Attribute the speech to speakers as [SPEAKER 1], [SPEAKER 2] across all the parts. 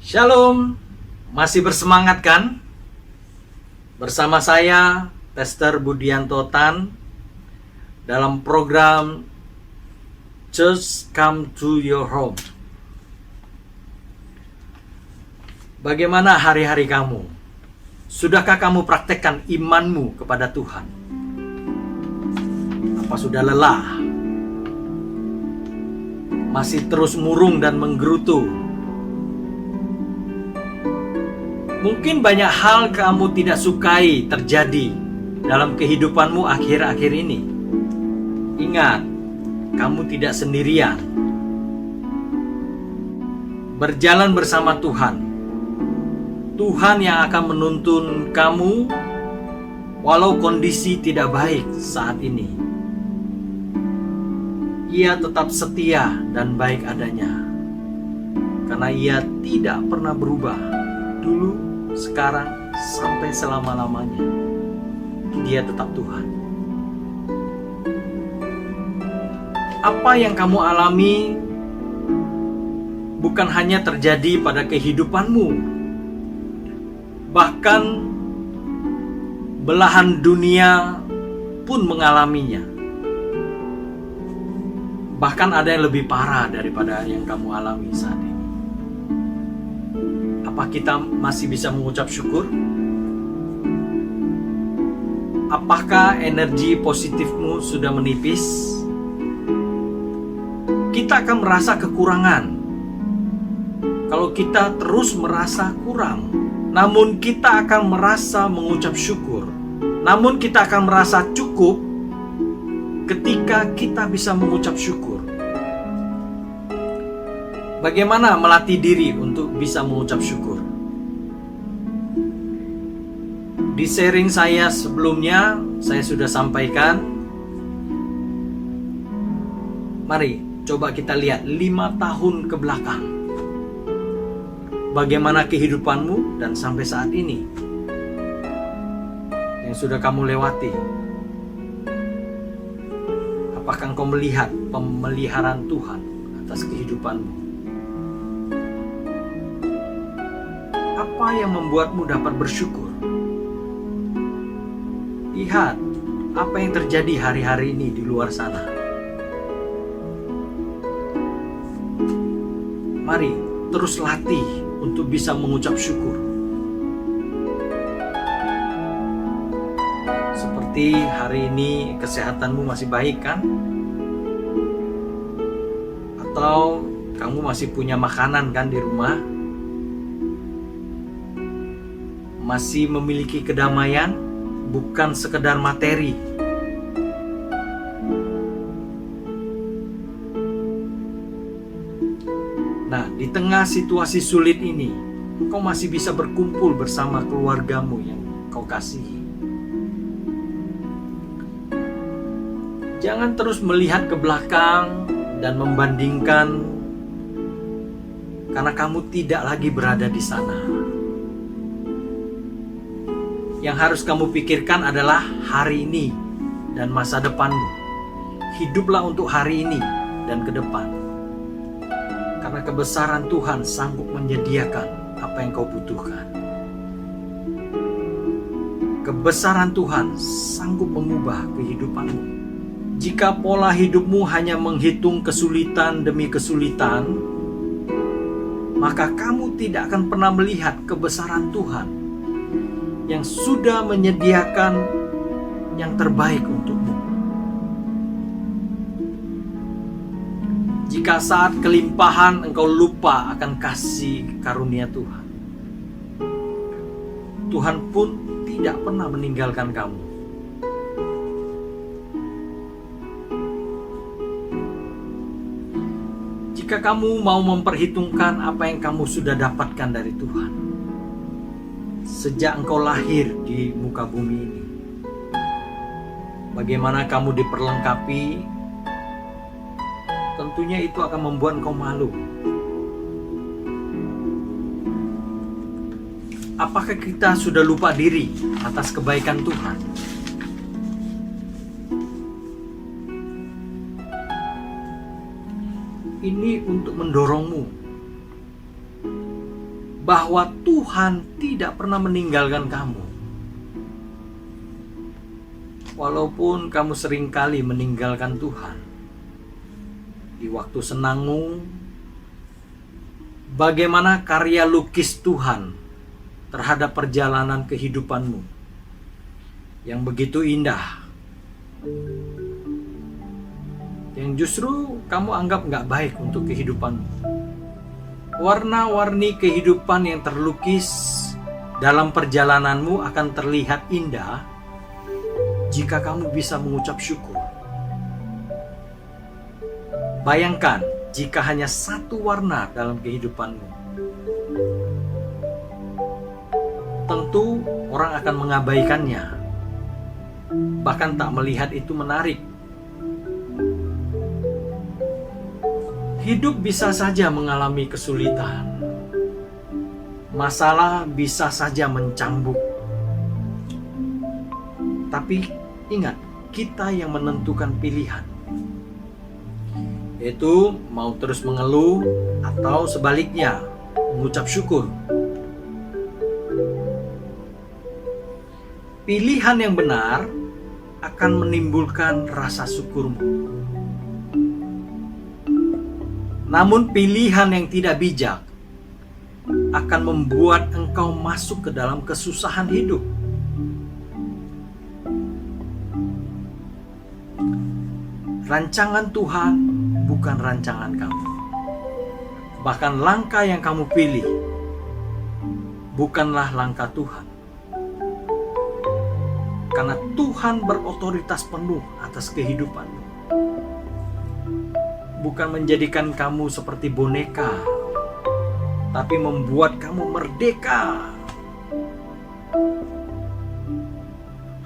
[SPEAKER 1] Shalom, masih bersemangat kan? Bersama saya, Pastor Budianto Tan, dalam program Just Come to Your Home. Bagaimana hari-hari kamu? Sudahkah kamu praktekkan imanmu kepada Tuhan? Apa sudah lelah? Masih terus murung dan menggerutu? Mungkin banyak hal kamu tidak sukai terjadi dalam kehidupanmu akhir-akhir ini. Ingat, kamu tidak sendirian. Berjalan bersama Tuhan. Tuhan yang akan menuntun kamu walau kondisi tidak baik saat ini. Ia tetap setia dan baik adanya. Karena Ia tidak pernah berubah. Dulu, sekarang, sampai selama-lamanya. Dia tetap Tuhan. Apa yang kamu alami bukan hanya terjadi pada kehidupanmu, bahkan belahan dunia pun mengalaminya. Bahkan ada yang lebih parah daripada yang kamu alami saat ini. Apa kita masih bisa mengucap syukur? Apakah energi positifmu sudah menipis? Kita akan merasa kekurangan kalau kita terus merasa kurang. Namun kita akan merasa mengucap syukur. Namun kita akan merasa cukup ketika kita bisa mengucap syukur. Bagaimana melatih diri untuk bisa mengucap syukur? Di sharing saya sebelumnya, saya sudah sampaikan. Mari coba kita lihat 5 tahun ke belakang. Bagaimana kehidupanmu dan sampai saat ini yang sudah kamu lewati. Apakah engkau melihat pemeliharaan Tuhan atas kehidupanmu? Apa yang membuatmu dapat bersyukur? Lihat apa yang terjadi hari-hari ini di luar sana. Mari terus latih untuk bisa mengucap syukur. Seperti hari ini kesehatanmu masih baik kan? Atau kamu masih punya makanan kan di rumah? Masih memiliki kedamaian, bukan sekedar materi. Nah, di tengah situasi sulit ini, kau masih bisa berkumpul bersama keluargamu yang kau kasihi. Jangan terus melihat ke belakang dan membandingkan, karena kamu tidak lagi berada di sana. Yang harus kamu pikirkan adalah hari ini dan masa depanmu. Hiduplah untuk hari ini dan ke depan. Karena kebesaran Tuhan sanggup menyediakan apa yang kau butuhkan. Kebesaran Tuhan sanggup mengubah kehidupanmu. Jika pola hidupmu hanya menghitung kesulitan demi kesulitan, maka kamu tidak akan pernah melihat kebesaran Tuhan yang sudah menyediakan yang terbaik untukmu. Jika saat kelimpahan engkau lupa akan kasih karunia Tuhan, Tuhan pun tidak pernah meninggalkan kamu. Jika kamu mau memperhitungkan apa yang kamu sudah dapatkan dari Tuhan sejak engkau lahir di muka bumi ini, bagaimana kamu diperlengkapi, tentunya itu akan membuat engkau malu. Apakah kita sudah lupa diri atas kebaikan Tuhan? Ini untuk mendorongmu bahwa Tuhan tidak pernah meninggalkan kamu. Walaupun kamu seringkali meninggalkan Tuhan di waktu senangmu, bagaimana karya lukis Tuhan terhadap perjalanan kehidupanmu yang begitu indah, yang justru kamu anggap gak baik untuk kehidupanmu. Warna-warni kehidupan yang terlukis dalam perjalananmu akan terlihat indah jika kamu bisa mengucap syukur. Bayangkan jika hanya satu warna dalam kehidupanmu. Tentu orang akan mengabaikannya, bahkan tak melihat itu menarik. Hidup bisa saja mengalami kesulitan. Masalah bisa saja mencambuk. Tapi ingat, kita yang menentukan pilihan. Yaitu mau terus mengeluh atau sebaliknya mengucap syukur. Pilihan yang benar akan menimbulkan rasa syukurmu. Namun pilihan yang tidak bijak akan membuat engkau masuk ke dalam kesusahan hidup. Rancangan Tuhan bukan rancangan kamu. Bahkan langkah yang kamu pilih bukanlah langkah Tuhan. Karena Tuhan berotoritas penuh atas kehidupanmu. Bukan menjadikan kamu seperti boneka, tapi membuat kamu merdeka.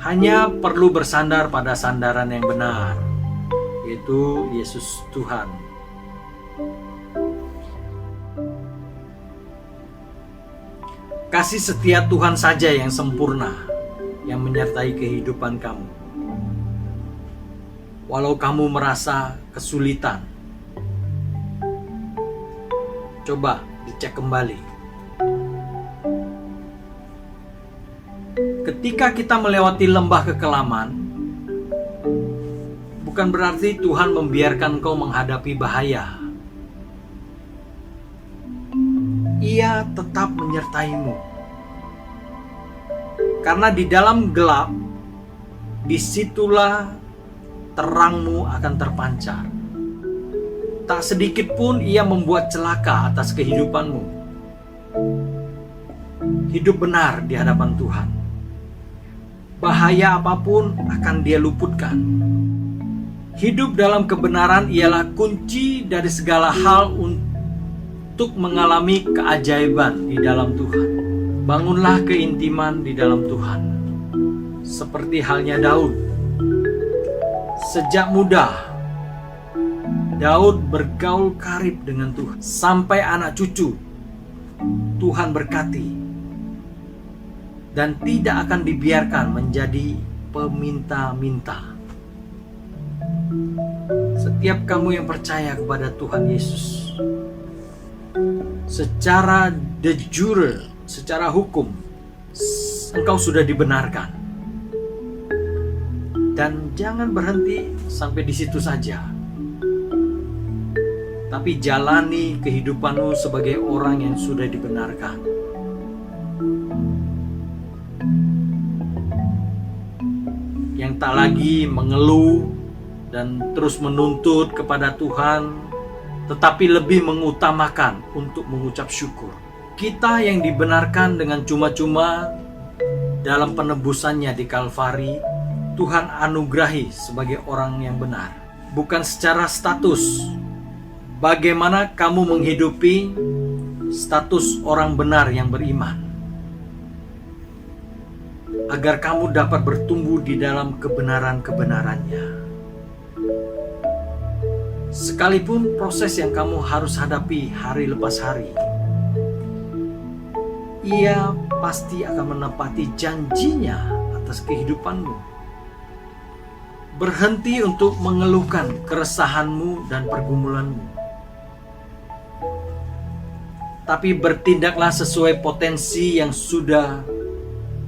[SPEAKER 1] Hanya perlu bersandar pada sandaran yang benar, yaitu Yesus Tuhan. Kasih setia Tuhan saja yang sempurna, yang menyertai kehidupan kamu. Walau kamu merasa kesulitan, coba dicek kembali. Ketika kita melewati lembah kekelaman, bukan berarti Tuhan membiarkan kau menghadapi bahaya. Ia tetap menyertaimu. Karena di dalam gelap, disitulah terangmu akan terpancar. Tak sedikit pun ia membuat celaka atas kehidupanmu. Hidup benar di hadapan Tuhan. Bahaya apapun akan dia luputkan. Hidup dalam kebenaran ialah kunci dari segala hal untuk mengalami keajaiban di dalam Tuhan. Bangunlah keintiman di dalam Tuhan. Seperti halnya Daud. Sejak muda, Daud bergaul karib dengan Tuhan. Sampai anak cucu, Tuhan berkati. Dan tidak akan dibiarkan menjadi peminta-minta. Setiap kamu yang percaya kepada Tuhan Yesus, secara de jure, secara hukum, engkau sudah dibenarkan. Dan jangan berhenti sampai di situ saja. Tapi jalani kehidupanmu sebagai orang yang sudah dibenarkan. Yang tak lagi mengeluh dan terus menuntut kepada Tuhan, tetapi lebih mengutamakan untuk mengucap syukur. Kita yang dibenarkan dengan cuma-cuma dalam penebusannya di Kalvari, Tuhan anugerahi sebagai orang yang benar. Bukan secara status. Bagaimana kamu menghidupi status orang benar yang beriman, agar kamu dapat bertumbuh di dalam kebenaran-kebenarannya. Sekalipun proses yang kamu harus hadapi hari lepas hari, Ia pasti akan menepati janjinya atas kehidupanmu. Berhenti untuk mengeluhkan keresahanmu dan pergumulanmu. tapi bertindaklah sesuai potensi yang sudah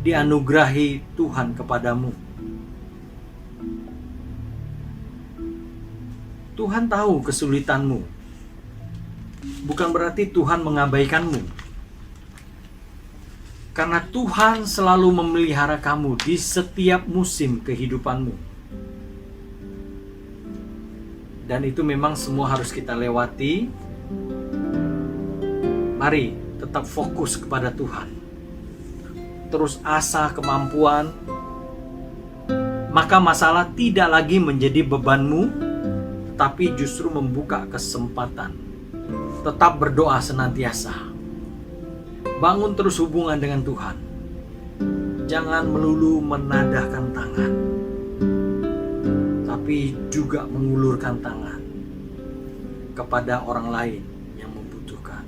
[SPEAKER 1] dianugerahi Tuhan kepadamu. Tuhan tahu kesulitanmu. Bukan berarti Tuhan mengabaikanmu. Karena Tuhan selalu memelihara kamu di setiap musim kehidupanmu. Dan itu memang semua harus kita lewati. Mari tetap fokus kepada Tuhan. Terus asah kemampuan. Maka masalah tidak lagi menjadi bebanmu, tapi justru membuka kesempatan. Tetap berdoa senantiasa. Bangun terus hubungan dengan Tuhan. Jangan melulu menadahkan tangan, tapi juga mengulurkan tangan kepada orang lain yang membutuhkan.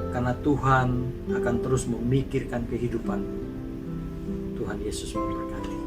[SPEAKER 1] Karena Tuhan akan terus memikirkan kehidupan. Tuhan Yesus memberkati.